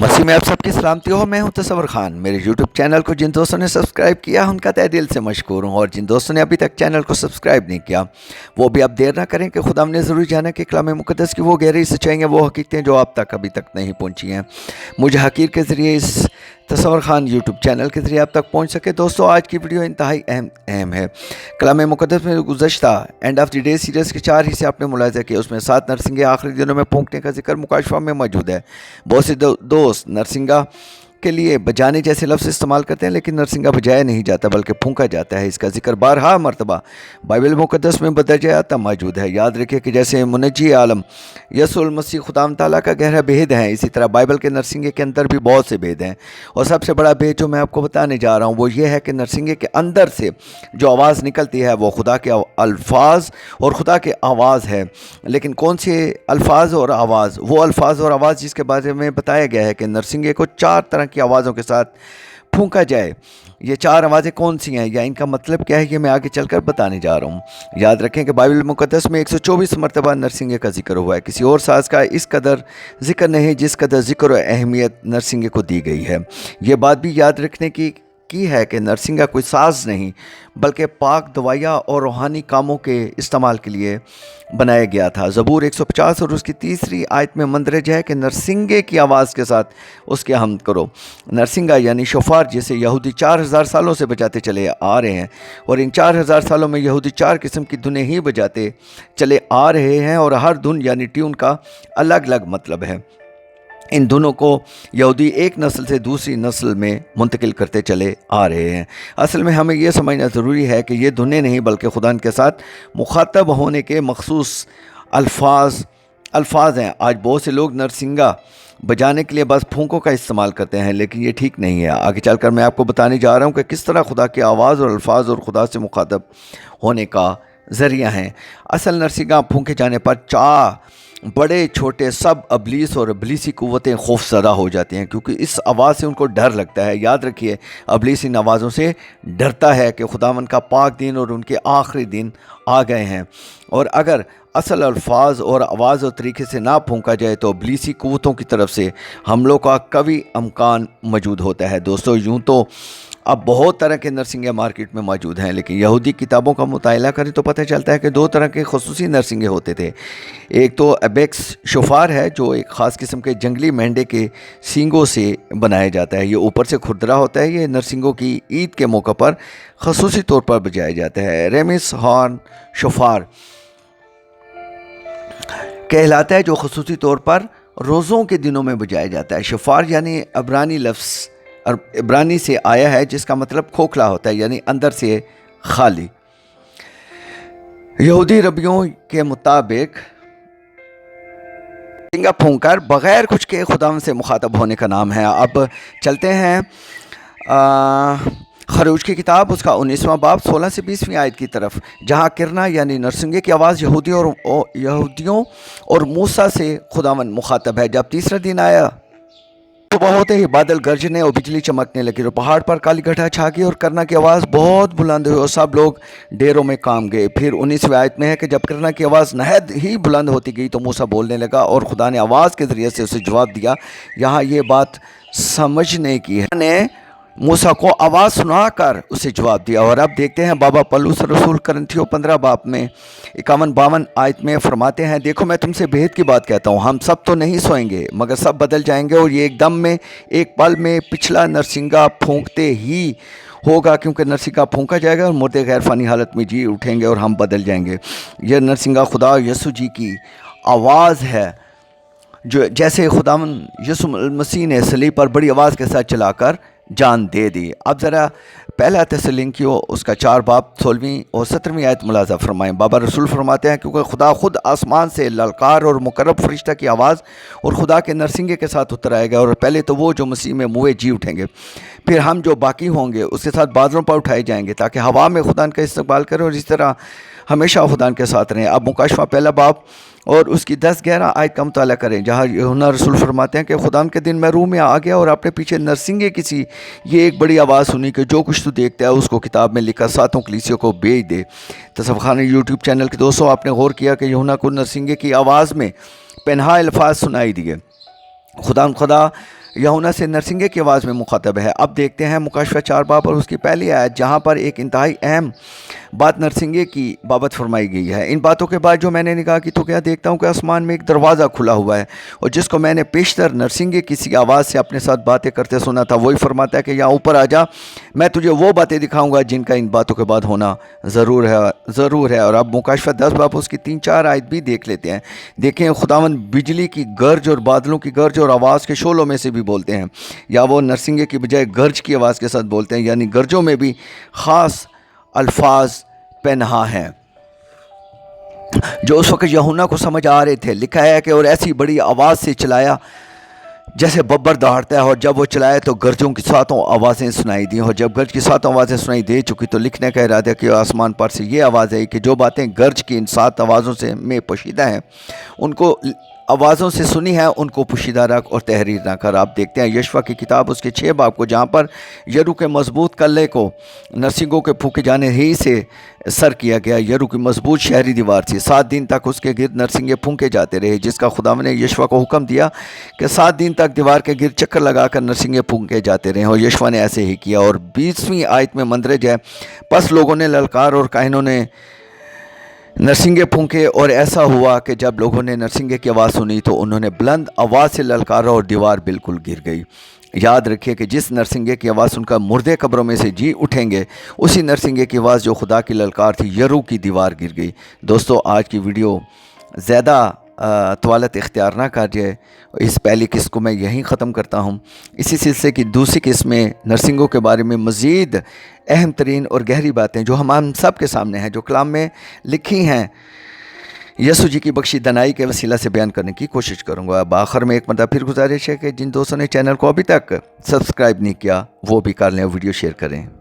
मसीह में आप सबकी सलामती हो। मैं हूं तसव्वुर खान। मेरे यूट्यूब चैनल को जिन दोस्तों ने सब्सक्राइब किया उनका तहे दिल से मशकूर हूं, और जिन दोस्तों ने अभी तक चैनल को सब्सक्राइब नहीं किया वो भी आप देर ना करें कि खुदा ने ज़रूर जाना कि कलाम मुक़द्दस की वो गहरी सच्चाइयाँ, वो हकीकतें जो आप तक अभी तक नहीं पहुँची हैं, मुझे हकीर के ज़रिए इस तसव्वुर खान यूट्यूब चैनल के ज़रिए आप तक पहुँच सके। दोस्तों, आज की वीडियो इंतहाई अहम है। कलाम मुक़द्दस में गुज़श्ता end of the day series के 4 हिस्से आपने मुलाहिज़ा किए, उसमें 7 नरसिंगे आखिरी दिनों में फूंकने का जिक्र मुकाशफा में मौजूद है। बहुत से दोस्त नरसिंगा के लिए बजाने जैसे लफ्ज़ इस्तेमाल करते हैं, लेकिन नरसिंगा बजाया नहीं जाता बल्कि फूंका जाता है। इसका जिक्र बारहा मरतबा बाइबल मुक़द्दस में बदरजात मौजूद है। याद रखिए कि जैसे मुनज्जी आलम यसुल मसीह खुदाम ताला का गहरा भेद है, इसी तरह बाइबल के नरसिंगे के अंदर भी बहुत से भेद हैं। और सबसे बड़ा भेद जो मैं आपको बताने जा रहा हूँ वो ये है कि नरसिंगे के अंदर से जो आवाज़ निकलती है वो खुदा के अल्फाज और खुदा के आवाज़ है। लेकिन कौन से अल्फाज और आवाज़? वो अल्फाज और आवाज़ जिसके बारे में बताया गया है कि नरसिंगे को 4 तरह की आवाज़ों के साथ फूंका जाए। ये 4 आवाज़ें कौन सी हैं या इनका मतलब क्या है, ये मैं आगे चलकर बताने जा रहा हूँ। याद रखें कि बाइबल मुक़द्दस में 124 मरतबा नरसिंगे का जिक्र हुआ है। किसी और साज़ का इस कदर जिक्र नहीं जिस कदर जिक्र और अहमियत नरसिंगे को दी गई है। ये बात भी याद रखने की है कि नरसिंगा कोई साज़ नहीं बल्कि पाक दवाइयाँ और रूहानी कामों के इस्तेमाल के लिए बनाया गया था। ज़बूर 150 और उसकी 3री आयत में मंदरज है कि नरसिंगे की आवाज़ के साथ उसके हमद करो। नरसिंगा यानी शोफार जिसे यहूदी 4000 सालों से बजाते चले आ रहे हैं, और इन 4000 सालों में यहूदी 4 किस्म की धुनें ही बजाते चले आ रहे हैं, और हर धुन यानी ट्यून का अलग अलग मतलब है। इन दोनों को यहूदी एक नस्ल से दूसरी नस्ल में मुंतकिल करते चले आ रहे हैं। असल में हमें यह समझना ज़रूरी है कि ये धुनें नहीं बल्कि खुदा के साथ मुखातब होने के मखसूस अल्फाज हैं। आज बहुत से लोग नरसिंगा बजाने के लिए बस फूंकों का इस्तेमाल करते हैं, लेकिन ये ठीक नहीं है। आगे चलकर मैं आपको बताने जा रहा हूँ कि किस तरह खुदा की आवाज़ और अल्फाज और खुदा से मुखातब होने का ज़रिया हैं। असल नरसिंगा फूंके जाने पर बड़े छोटे सब अबलीस और अबलीसी क़ुव्वतें खौफज़दा हो जाती हैं, क्योंकि इस आवाज़ से उनको डर लगता है। याद रखिए, अबलीस इन आवाज़ों से डरता है कि खुदावंद का पाक दिन और उनके आखिरी दिन आ गए हैं। और अगर असल अल्फाज और आवाज़ और तरीके से ना फूंका जाए तो अबलीसी क़ुव्वतों की तरफ से हमलों का कभी इम्कान मौजूद होता है। दोस्तों, यूँ तो अब बहुत तरह के नरसिंगे मार्केट में मौजूद हैं, लेकिन यहूदी किताबों का मुताला करें तो पता चलता है कि 2 तरह के खसूसी नरसिंगे होते थे। एक तो एबेक्स शोफार है जो एक ख़ास किस्म के जंगली मेंढे के सींगों से बनाया जाता है। ये ऊपर से खुरदरा होता है। ये नरसिंगों की ईद के मौके पर खसूसी तौर पर बजाया जाता है। रेमिस हॉर्न शोफार कहलाता है जो खसूसी तौर पर रोज़ों के दिनों में बजाया जाता है। शोफार यानी इब्रानी लफ्ज़ और इब्रानी से आया है जिसका मतलब खोखला होता है, यानी अंदर से खाली। यहूदी रबियों के मुताबिक नरसिंगा फूंकर बग़ैर कुछ के खुदावंद से मुखातब होने का नाम है। अब चलते हैं खरूज की किताब उसका 19वां बाब 16 से 20वीं आयत की तरफ, जहाँ किरना यानी नरसिंगे की आवाज़ यहूदियों और मूसा से खुदावंद मुखातब है। जब 3रा दिन आया सुबह होते ही बादल गरजने और बिजली चमकने लगी और पहाड़ पर काली घटा छा गई और करना की आवाज़ बहुत बुलंद हुई और सब लोग डेरों में काम गए। फिर 19वीं आयत में है कि जब करना की आवाज़ नहायत ही बुलंद होती गई तो मूसा बोलने लगा और खुदा ने आवाज़ के ज़रिए से उसे जवाब दिया। यहाँ ये बात समझने की है, ने मूसा को आवाज़ सुनाकर उसे जवाब दिया। और अब देखते हैं बाबा पौलुस रसूल करंथियों 15 बाब में 51-52 आयत में फरमाते हैं, देखो मैं तुमसे भेद की बात कहता हूँ, हम सब तो नहीं सोएंगे मगर सब बदल जाएंगे, और ये एकदम में एक पल में पिछला नरसिंगा फूंकते ही होगा, क्योंकि नरसिंगा फूंका जाएगा और मुर्दे गैर फ़ानी हालत में जी उठेंगे और हम बदल जाएंगे। यह नरसिंगा खुदा यसु जी की आवाज़ है, जो जैसे खुदावंद यसु मसीह ने सलीब पर बड़ी आवाज़ के साथ चलाकर जान दे दी। अब ज़रा पहला थिस्सलुनीकियों उसका 4 बाब 16वीं और 17वीं आयत मुलाज़ा फरमाएं। बाबा रसूल फरमाते हैं, क्योंकि खुदा खुद आसमान से ललकार और मुकर्रब फरिश्ता की आवाज़ और खुदा के नरसिंगे के साथ उतर आएगा, और पहले तो वो जो मसीह में मुए जी उठेंगे, फिर हम जो बाकी होंगे उसके साथ बादलों पर उठाए जाएंगे ताकि हवा में खुदा का इस्तकबाल करें और इस तरह हमेशा खुदा के साथ रहें। अब मुकाशफा पहला बाब और उसकी 10-11 आयत का मुताला करें, जहाँ यूहन्ना रसूल फरमाते हैं कि खुदा के दिन मैं रूह में आ गया और अपने पीछे नरसिंगे किसी ये एक बड़ी आवाज़ सुनी कि जो कुछ तू देखता है उसको किताब में लिखा 7 कलीसियों को भेज दे। तसव्वुर खान यूट्यूब चैनल के दोस्तों, आपने गौर किया कि यूहन्ना को नरसिंगे की आवाज़ में पेनहा अल्फाज सुनाई दिए। खुदा यहुना से नरसिंगे की आवाज़ में मुखातब है। अब देखते हैं मुकाशफा 4 बाब और उसकी पहली आयत, जहाँ पर एक इंतहाई अहम बात नरसिंगे की बाबत फरमाई गई है। इन बातों के बाद जो मैंने निगाह की तो क्या देखता हूँ कि आसमान में एक दरवाज़ा खुला हुआ है, और जिसको मैंने पेशतर नरसिंगे किसी आवाज़ से अपने साथ बातें करते सुना था, वही फरमाता है कि यहाँ ऊपर आ जा, मैं तुझे वो बातें दिखाऊंगा जिनका इन बातों के बाद होना ज़रूर है। और अब मुकाशफा 10 बाब उसकी 3-4 आयत भी देख लेते हैं। देखें, खुदावंद बिजली की गर्ज और बादलों की गर्ज और आवाज़ के शोलों में से भी बोलते हैं, या वो नरसिंगे की बजाय गर्ज की आवाज़ के साथ बोलते हैं, यानी गर्जों में भी ख़ास अल्फाज पनहा हैं जो उस वक़्त यूहन्ना को समझ आ रहे थे। लिखा है कि और ऐसी बड़ी आवाज़ से चलाया जैसे बब्बर दहाड़ता है, और जब वो चलाए तो गर्जों की 7 आवाज़ें सुनाई दी। और जब गर्ज की 7 आवाज़ें सुनाई दे चुकी तो लिखने का इरादा कि आसमान पर से ये आवाज़ आई कि जो बातें गर्ज की इन 7 आवाज़ों से में पोशीदा हैं, उनको आवाज़ों से सुनी है, उनको पोशीदा रख और तहरीर ना कर। आप देखते हैं यशवा की किताब उसके 6 बाब को, जहाँ पर यरू के मजबूत कल्ले को नरसिंगों के फूके जाने ही से सर किया गया। यरू की मजबूत शहरी दीवार थी, 7 दिन तक उसके गिर्द नरसिंगे फूके जाते रहे, जिसका खुदावंद ने यशवा को हुक्म दिया कि 7 दिन तक दीवार के गिर्द चक्कर लगाकर नरसिंगे फूके जाते रहे, और यशवा ने ऐसे ही किया। और 20वीं आयत में मंदरज है, बस लोगों ने ललकार और काहिनों ने नरसिंगे फूंके, और ऐसा हुआ कि जब लोगों ने नरसिंगे की आवाज़ सुनी तो उन्होंने बुलंद आवाज़ से ललकारा और दीवार बिल्कुल गिर गई। याद रखिए कि जिस नरसिंगे की आवाज़ सुनकर मुर्दे कब्रों में से जी उठेंगे, उसी नरसिंगे की आवाज़ जो खुदा की ललकार थी, यरू की दीवार गिर गई। दोस्तों, आज की वीडियो ज़्यादा तवालत इख्तियार ना कीजिए, इस पहली किस्त को मैं यहीं ख़त्म करता हूँ। इसी सिलसिले की दूसरी किस्त में नरसिंगों के बारे में मज़ीद अहम तरीन और गहरी बातें जो हम सब के सामने हैं, जो कलाम में लिखी हैं, यसु जी की बख्शी दनाई के वसीला से बयान करने की कोशिश करूँगा। अब आखिर में एक मरतबा फिर गुजारिश है कि जिन दोस्तों ने चैनल को अभी तक सब्सक्राइब नहीं किया वो भी कर लें, वीडियो शेयर करें।